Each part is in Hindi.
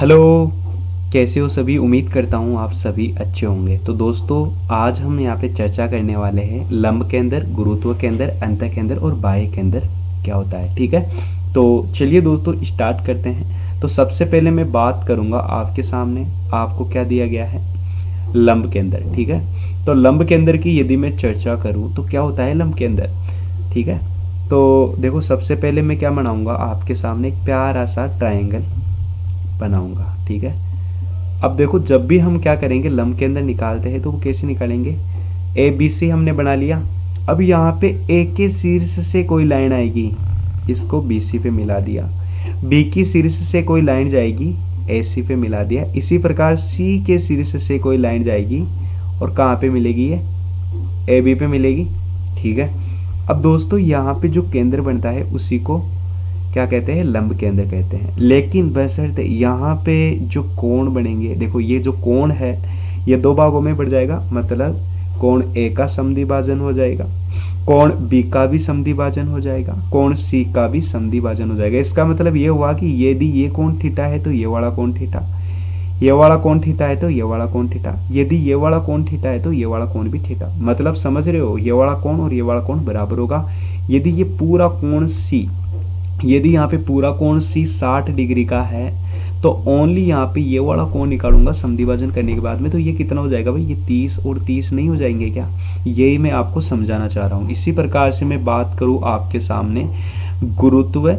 हेलो। कैसे हो सभी? उम्मीद करता हूँ आप सभी अच्छे होंगे। तो दोस्तों, आज हम यहाँ पे चर्चा करने वाले हैं लंब के अंदर, गुरुत्व के अंदर, अंतः के अंदर और बाह्य के अंदर क्या होता है। ठीक है, तो चलिए दोस्तों स्टार्ट करते हैं। तो सबसे पहले मैं बात करूँगा आपके सामने, आपको क्या दिया गया है लंब के अंदर। ठीक है, तो लंब के अंदर की यदि मैं चर्चा करूँ तो क्या होता है लंब के अंदर। ठीक है, तो देखो सबसे पहले मैं क्या बनाऊंगा आपके सामने, एक प्यारा सा ट्रायंगल बनाऊंगा। ठीक है, अब देखो जब भी हम क्या करेंगे लंब के अंदर निकालते हैं तो वो कैसे निकालेंगे। ए बी सी हमने बना लिया। अब यहाँ पे ए के शीर्ष से कोई लाइन आएगी, इसको बी सी पे मिला दिया। बी की शीर्ष से कोई लाइन जाएगी, ए सी पे मिला दिया। इसी प्रकार सी के शीर्ष से कोई लाइन जाएगी और कहाँ पे मिलेगी, ये ए बी पे मिलेगी। ठीक है, अब दोस्तों यहाँ पे जो केंद्र बनता है उसी को क्या कहते हैं, लंब केंद्र कहते हैं। लेकिन बशर्ते यहाँ पे जो कोण बनेंगे, देखो ये जो कोण है ये दो भागों में बढ़ जाएगा। मतलब कोण ए का समद्विभाजन हो जाएगा, कोण बी का भी समद्विभाजन हो जाएगा, कोण सी का भी समद्विभाजन हो जाएगा। इसका मतलब ये हुआ कि यदि ये कोण थीटा है तो ये वाला कोण थीटा, ये वाला कोण थीटा है तो ये वाला कोण थीटा, यदि ये वाला कोण थीटा है तो ये वाला कोण भी थीटा। मतलब समझ रहे हो, ये वाला कोण और ये वाला कोण बराबर होगा। यदि ये पूरा कोण सी, यदि यहाँ पे पूरा कोण सी 60 डिग्री का है तो ओनली यहाँ पे ये वाला कोण निकालूंगा समद्विभाजन करने के बाद में, तो ये कितना हो जाएगा भाई, ये 30 और 30 नहीं हो जाएंगे क्या। यही मैं आपको समझाना चाह रहा हूँ। इसी प्रकार से मैं बात करूँ आपके सामने गुरुत्व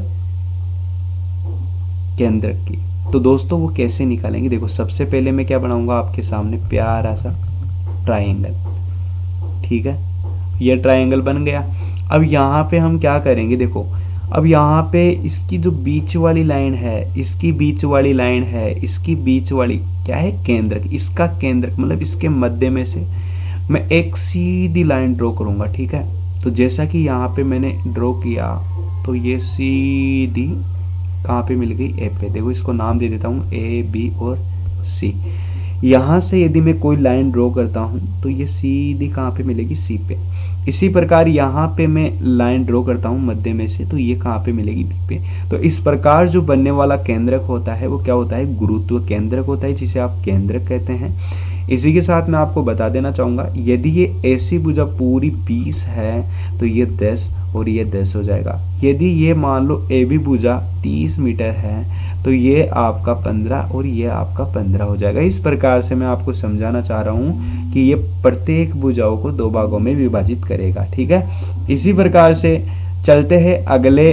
केंद्र की, तो दोस्तों वो कैसे निकालेंगे। देखो सबसे पहले मैं क्या बनाऊंगा आपके सामने, प्यारा सा ट्राइंगल। ठीक है, ये ट्राइंगल बन गया। अब यहाँ पे हम क्या करेंगे, देखो अब यहाँ पे इसकी जो बीच वाली लाइन है, इसकी बीच वाली लाइन है, इसकी बीच वाली क्या है, केंद्र। इसका केंद्र मतलब इसके मध्य में से मैं एक सीधी लाइन ड्रॉ करूंगा। ठीक है, तो जैसा कि यहाँ पे मैंने ड्रॉ किया तो ये सीधी कहाँ पे मिल गई, ए पे। देखो इसको नाम दे देता हूँ ए बी और सी। यहाँ से यदि मैं कोई लाइन ड्रॉ करता हूँ तो ये सीधी कहाँ पे मिलेगी, सी पे। इसी प्रकार यहाँ पे मैं लाइन ड्रॉ करता हूँ मध्य में से, तो ये कहाँ पे मिलेगी, बी पे। तो इस प्रकार जो बनने वाला केंद्रक होता है वो क्या होता है, गुरुत्व केंद्रक होता है, जिसे आप केंद्रक कहते हैं। इसी के साथ मैं आपको बता देना चाहूँगा, यदि ये ऐसी भुजा पूरी 20 है तो ये 10 और ये 10 हो जाएगा। यदि ये मान लो ए बी भुजा 30 मीटर है तो ये आपका 15 और ये आपका 15 हो जाएगा। इस प्रकार से मैं आपको समझाना चाह रहा हूँ कि ये प्रत्येक भुजाओं को दो भागों में विभाजित करेगा। ठीक है, इसी प्रकार से चलते हैं अगले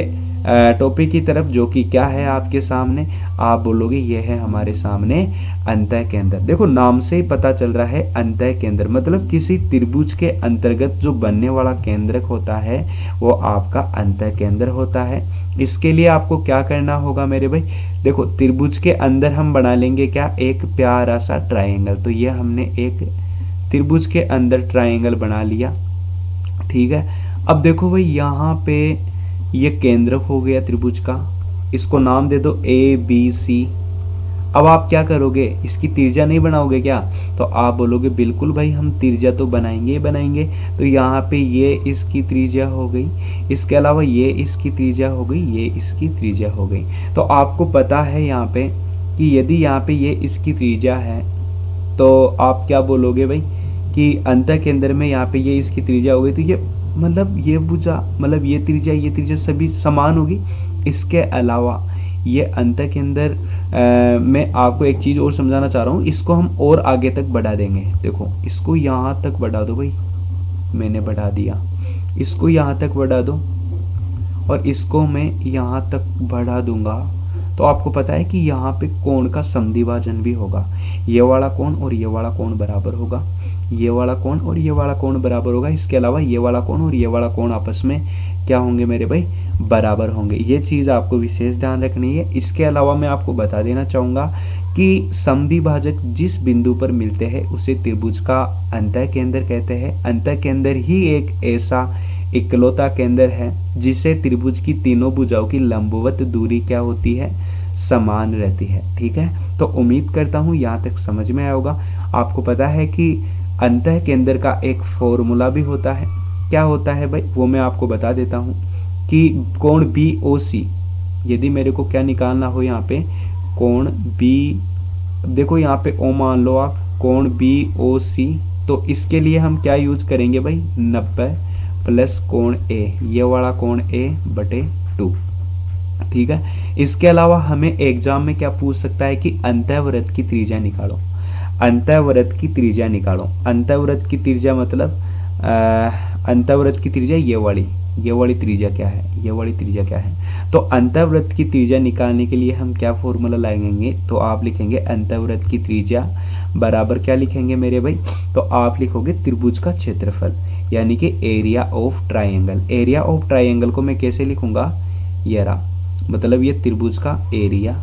टॉपिक की तरफ, जो कि क्या है आपके सामने। आप बोलोगे ये है हमारे सामने अंतः केंद्र। देखो नाम से ही पता चल रहा है अंतः केंद्र मतलब किसी त्रिभुज के अंतर्गत जो बनने वाला केंद्रक होता है वो आपका अंतः केंद्र होता है। इसके लिए आपको क्या करना होगा मेरे भाई, देखो त्रिभुज के अंदर हम बना लेंगे क्या, एक प्यारा सा ट्राइंगल। तो ये हमने एक त्रिभुज के अंदर ट्राइंगल बना लिया। ठीक है, अब देखो भाई यहाँ पे ये केंद्रक हो गया त्रिभुज का, इसको नाम दे दो ए बी सी। अब आप क्या करोगे, इसकी त्रिज्या नहीं बनाओगे क्या, तो आप बोलोगे बिल्कुल भाई हम त्रिज्या तो बनाएंगे ही बनाएंगे। तो यहाँ पे ये इसकी त्रिज्या हो गई, इसके अलावा ये इसकी त्रिज्या हो गई, ये इसकी त्रिज्या हो गई। तो आपको पता है यहाँ पे कि यदि यहाँ पे ये इसकी त्रिज्या है तो आप क्या बोलोगे भाई कि अंतः केंद्र में यहाँ पे ये इसकी त्रिज्या हो गई, तो ये मतलब ये भुजा मतलब ये त्रिज्या सभी समान होगी। इसके अलावा ये अंतः केंद्र मैं आपको एक चीज़ और समझाना चाह रहा हूँ, इसको हम और आगे तक बढ़ा देंगे। देखो इसको यहाँ तक बढ़ा दो भाई, मैंने बढ़ा दिया, इसको यहाँ तक बढ़ा दो और इसको मैं यहाँ तक बढ़ा दूंगा। तो आपको पता है कि यहाँ पे कोण का समद्विभाजन भी होगा, ये वाला कोण और ये वाला कोण बराबर होगा, ये वाला कोण और ये वाला कोण बराबर होगा। इसके अलावा ये वाला कोण और ये वाला कोण आपस में क्या होंगे मेरे भाई, बराबर होंगे। ये चीज़ आपको विशेष ध्यान रखनी है। इसके अलावा मैं आपको बता देना चाहूँगा कि समद्विभाजक जिस बिंदु पर मिलते हैं उसे त्रिभुज का अंतः केंद्र कहते हैं। अंतः केंद्र ही एक ऐसा इकलौता केंद्र है जिसे त्रिभुज की तीनों भुजाओं की लंबवत दूरी क्या होती है, समान रहती है। ठीक है, तो उम्मीद करता हूँ यहाँ तक समझ में आया होगा। आपको पता है कि अंतः केंद्र का एक फॉर्मूला भी होता है, क्या होता है भाई वो मैं आपको बता देता हूँ कि कोण बी ओ सी, यदि मेरे को क्या निकालना हो यहाँ पे कोण बी, देखो यहाँ पे ओ मान लो आप, कोण बी ओ सी, तो इसके लिए हम क्या यूज करेंगे भाई, 90 प्लस कोण ए, ये वाला कोण ए बटे 2। ठीक है, इसके अलावा हमें एग्जाम में क्या पूछ सकता है कि अंतःवृत्त की त्रिज्या निकालो। अंतःवृत्त की त्रिज्या निकालो। अंतःवृत्त की त्रिज्या मतलब अंतःवृत्त की त्रिज्या ये वाली त्रिज्या क्या है, ये वाली त्रिज्या क्या है। तो अंतःवृत्त की त्रिज्या निकालने के लिए हम क्या फॉर्मूला लगाएंगे, तो आप लिखेंगे अंतःवृत्त की त्रिज्या बराबर क्या लिखेंगे मेरे भाई, तो आप लिखोगे त्रिभुज का क्षेत्रफल, यानी कि area of triangle. Area of triangle को मैं कैसे लिखूंगा, ये रहा, मतलब ये त्रिभुज का एरिया,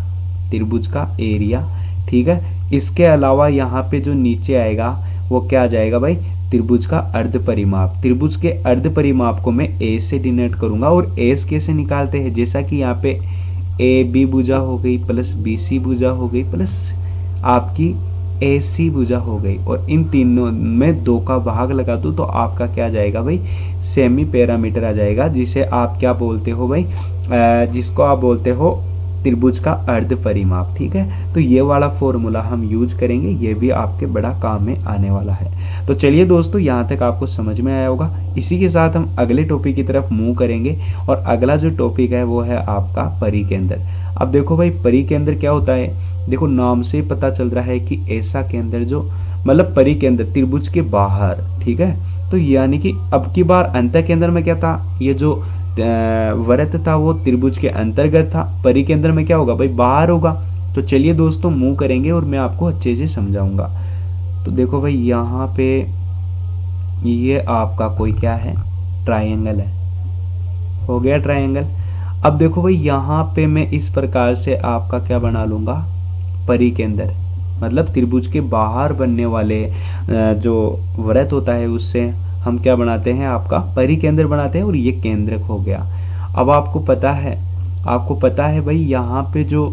त्रिभुज का एरिया। ठीक है, इसके अलावा यहाँ पे जो नीचे आएगा वो क्या आ जाएगा भाई, त्रिभुज का अर्ध परिमाप। त्रिभुज के अर्ध परिमाप को मैं ए से डिनोट करूंगा, और एस कैसे निकालते हैं, जैसा कि यहाँ पे ए बी भुजा हो गई प्लस बी सी भुजा हो गई प्लस आपकी ए सी भुजा हो गई, और इन तीनों में 2 का भाग लगा दूं तो आपका क्या आ जाएगा भाई, सेमी पैरामीटर आ जाएगा, जिसे आप क्या बोलते हो भाई, जिसको आप बोलते हो त्रिभुज का अर्ध परिमाप। ठीक है, तो ये वाला फॉर्मूला हम यूज करेंगे, ये भी आपके बड़ा काम में आने वाला है। तो चलिए दोस्तों, यहाँ तक आपको समझ में आया होगा। इसी के साथ हम अगले टॉपिक की तरफ मूव करेंगे, और अगला जो टॉपिक है वो है आपका परिकेंद्र। अब देखो भाई, परिकेंद्र क्या होता है, देखो नाम से पता चल रहा है कि ऐसा केंद्र जो, मतलब परिकेंद्र त्रिभुज के बाहर। ठीक है, तो यानी कि अब की बार अंतः केंद्र में क्या था, ये जो वृत्त था वो त्रिभुज के अंतर्गत था, परिकेंद्र में क्या होगा भाई, बाहर होगा। तो चलिए दोस्तों मूव करेंगे और मैं आपको अच्छे से समझाऊंगा। तो देखो भाई, यहाँ पे ये आपका कोई क्या है, ट्रायंगल है, हो गया ट्रायंगल। अब देखो भाई, यहाँ पे मैं इस प्रकार से आपका क्या बना लूंगा, परिकेंद्र, मतलब त्रिभुज के बाहर बनने वाले जो वृत्त होता है उससे हम क्या बनाते हैं, आपका परिकेंद्र बनाते हैं, और ये केंद्रक हो गया। अब आपको पता है भाई, यहाँ पे जो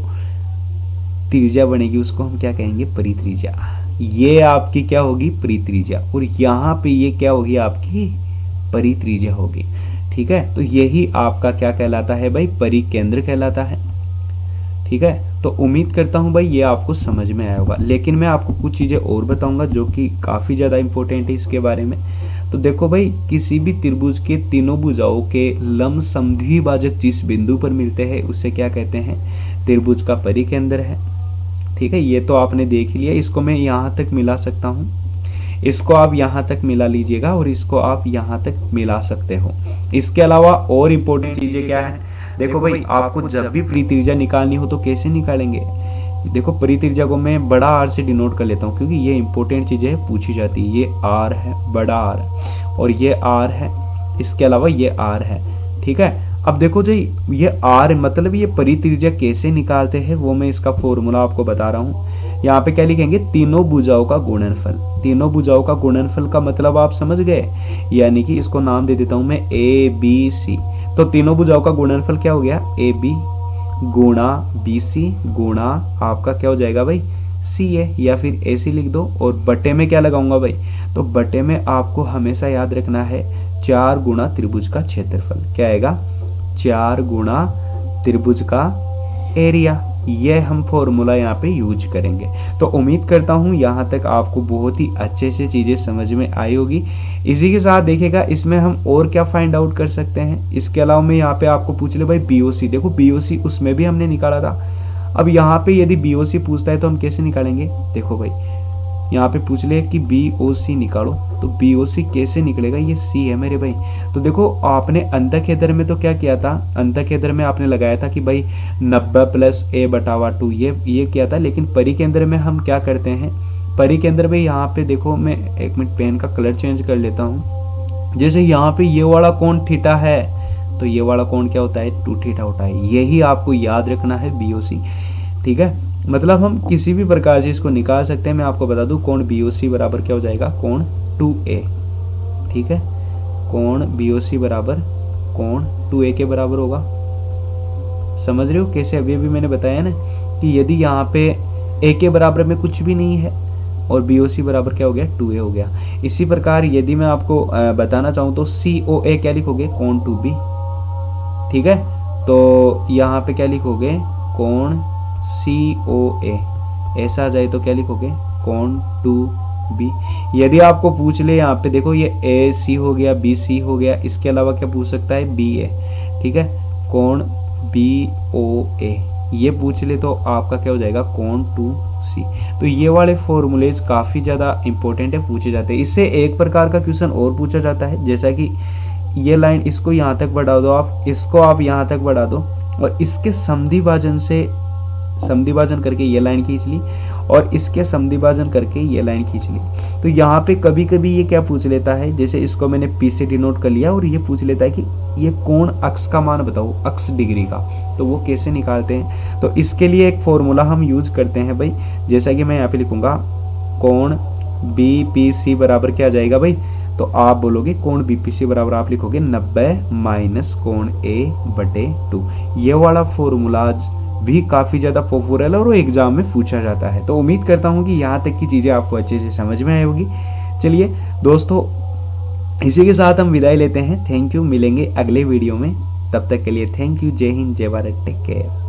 त्रिज्या बनेगी उसको हम क्या कहेंगे, परित्रिज्या। ये आपकी क्या होगी, परित्रिज्या, और यहाँ पे ये क्या होगी, आपकी परित्रिज्या होगी। ठीक है, तो यही आपका क्या कहलाता है भाई, परिकेंद्र कहलाता है। ठीक है, तो उम्मीद करता हूं भाई ये आपको समझ में आया होगा, लेकिन मैं आपको कुछ चीजें और बताऊंगा जो कि काफी ज्यादा इंपॉर्टेंट है इसके बारे में। तो देखो भाई, किसी भी त्रिभुज के तीनों भुजाओं के लंब समद्विभाजक जिस बिंदु पर मिलते हैं उसे क्या कहते हैं, त्रिभुज का परिकेंद्र है। ठीक है, ये तो आपने देख लिया, इसको मैं यहाँ तक मिला सकता हूँ, इसको आप यहाँ तक मिला लीजिएगा, और इसको आप यहाँ तक मिला सकते हो। इसके अलावा और इम्पोर्टेंट चीजें क्या है, देखो भाई, आपको जब भी परित्रिज्या निकालनी हो तो कैसे निकालेंगे, देखो परित्रिज्या को मैं बड़ा आर से डिनोट कर लेता हूँ, क्योंकि ये इंपॉर्टेंट चीजें पूछी जाती है। ये आर है, बड़ा आर, और ये आर है, इसके अलावा ये आर है। ठीक है, अब देखो जी, ये आर मतलब ये परित्रिज्या कैसे निकालते हैं वो मैं इसका फॉर्मूला आपको बता रहा हूँ। यहाँ पे क्या लिखेंगे, तीनों भुजाओं का गुणनफल। तीनों भुजाओं का गुणनफल का मतलब आप समझ गए, यानी कि इसको नाम दे देता हूं मैं ए बी सी। तो तीनों भुजाओं का गुणनफल क्या हो गया, ए बी गुणा बी सी गुणा आपका क्या हो जाएगा भाई, सी ए, या फिर ए सी लिख दो, और बटे में क्या लगाऊंगा भाई, तो बटे में आपको हमेशा याद रखना है 4 गुणा त्रिभुज का क्षेत्रफल। क्या आएगा, 4 गुणा त्रिभुज का एरिया। ये हम फॉर्मूला यहाँ पे यूज करेंगे। तो उम्मीद करता हूँ यहाँ तक आपको बहुत ही अच्छे से चीजें समझ में आई होगी। इसी के साथ देखिएगा, इसमें हम और क्या फाइंड आउट कर सकते हैं। इसके अलावा मैं यहाँ पे आपको पूछ ले भाई बीओसी, देखो बीओसी उसमें भी हमने निकाला था। अब यहाँ पे यदि बीओसी पूछता है तो हम कैसे निकालेंगे, देखो भाई यहाँ पे पूछ ले कि बीओसी निकालो, तो बीओसी कैसे निकलेगा, ये सी है मेरे भाई। तो देखो आपने अंतःकेंद्र में तो क्या किया था, अंतःकेंद्र में आपने लगाया था कि भाई 90 प्लस ए बटावा 2, ये किया था। लेकिन परिकेंद्र में हम क्या करते हैं, परिकेंद्र में यहाँ पे देखो, मैं एक मिनट पेन का कलर चेंज कर लेता हूँ। जैसे यहाँ पे ये वाला कोण थीटा है, तो ये वाला कोण क्या होता है, 2 थीटा होता है। यही आपको याद रखना है बीओसी। ठीक है, मतलब हम किसी भी प्रकार से इसको निकाल सकते हैं। मैं आपको बता दूं, कोण बीओसी बराबर क्या हो जाएगा, कोण 2a। ठीक है, कोण बीओसी बराबर कोण 2a के बराबर होगा। समझ रहे हो कैसे, अभी अभी मैंने बताया ना कि यदि यहाँ पे a के बराबर में कुछ भी नहीं है और बीओसी बराबर क्या हो गया, 2a हो गया। इसी प्रकार यदि मैं आपको बताना चाहूँ तो COA क्या लिखोगे, कोण 2b। ठीक है, तो यहाँ पे क्या लिखोगे, कोण COA ऐसा आ जाए तो क्या लिखोगे, कोण 2B। यदि आपको पूछ ले यहाँ पे देखो ये AC हो गया, BC हो गया, इसके अलावा क्या पूछ सकता है, BA, ठीक है, कोण BOA ये पूछ ले तो आपका क्या हो जाएगा, कोण 2C। तो ये वाले फॉर्मूलेज काफ़ी ज़्यादा इंपॉर्टेंट है, पूछे जाते हैं। इससे एक प्रकार का क्वेश्चन और पूछा जाता है, जैसा कि ये लाइन इसको यहाँ तक बढ़ा दो आप, इसको आप यहाँ तक बढ़ा दो और इसके समद्विभाजन से समद्विभाजन करके ये लाइन खींच ली और इसके समद्विभाजन करके ये लाइन खींच ली। तो यहाँ पे कभी कभी ये क्या पूछ लेता है, जैसे इसको मैंने P से डिनोट कर लिया और ये पूछ लेता है कि ये कोण अक्ष का मान बताओ, अक्ष डिग्री का, तो वो कैसे निकालते हैं। तो इसके लिए एक फॉर्मूला हम यूज करते हैं भाई, जैसा कि मैं यहाँ पे लिखूंगा कोण BPC बराबर क्या आ जाएगा भाई, तो आप बोलोगे कोण BPC बराबर आप लिखोगे 90 माइनस कोण A/2। ये वाला फॉर्मूला भी काफ़ी ज़्यादा पॉपुलर है और वो एग्जाम में पूछा जाता है। तो उम्मीद करता हूँ कि यहाँ तक की चीज़ें आपको अच्छे से समझ में आई होगी। चलिए दोस्तों, इसी के साथ हम विदाई लेते हैं। थैंक यू, मिलेंगे अगले वीडियो में, तब तक के लिए थैंक यू, जय हिंद, जय भारत, टेक केयर।